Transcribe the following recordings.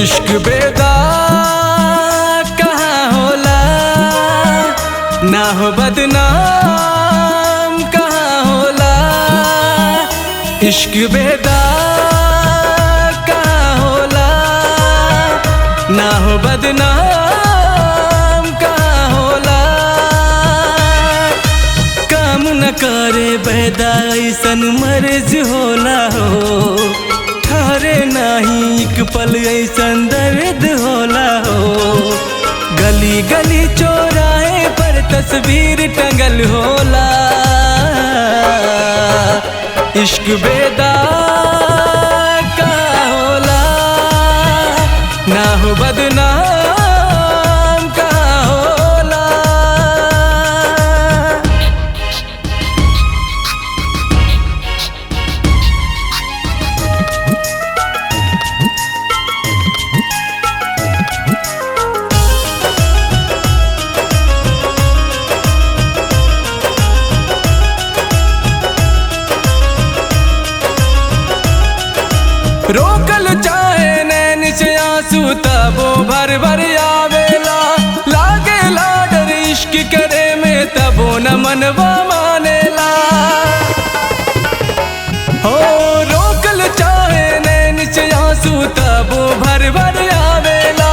इश्क बेदा कहाँ होला, ना हो बदनाम कहाँ होला। इश्क बेदा कहाँ होला, ना हो बदनाम कहाँ होला। काम न करे बेदा ऐसन मर्ज होला हो, ठहरे नाही एक पल ऐसन दर्द होला हो। गली गली चौराहे पर तस्वीर टंगल होला। इश्क बेदा का होला, ना हो बदनाम का होला। रोकल चाहे नैन से आंसू तबो भर भर आवेला। लागेला डर इश्क करे में तबो न मनवा मानेला। हो रोकल चाहे नैन से आंसू तबो भर भर आवेला।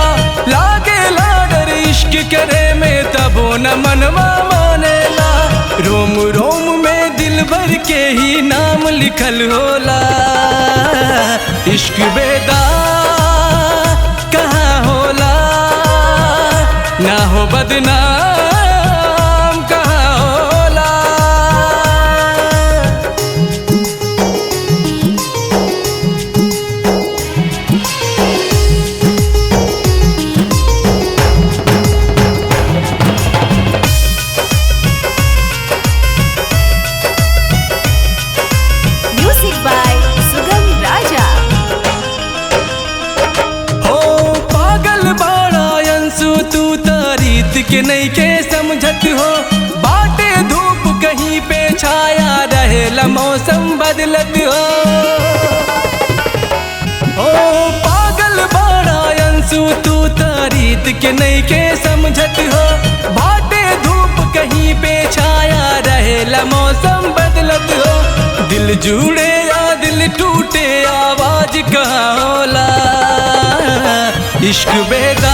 लागेला डर इश्क करे में तबो न मनवा मानेला। रोम रोम में दिल भर के ही नाम लिखल होला। इश्क बेदा कहाँ होला, ना हो बदनाम कहाँ होला। Music by Sugam Raja. तू तारीत के नहीं के समझत हो। बाटे धूप कहीं पे छाया रहेला मौसम बदलत हो। ओ पागल बाड़ा अंशु तू तारीत के नहीं के समझत हो। बाटे धूप कहीं पे छाया रहेला मौसम बदलत हो। दिल जुड़े या दिल टूटे आवाज कहाँ होला। इश्क बेदा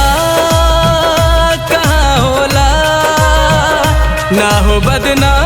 ना हो बदनाम।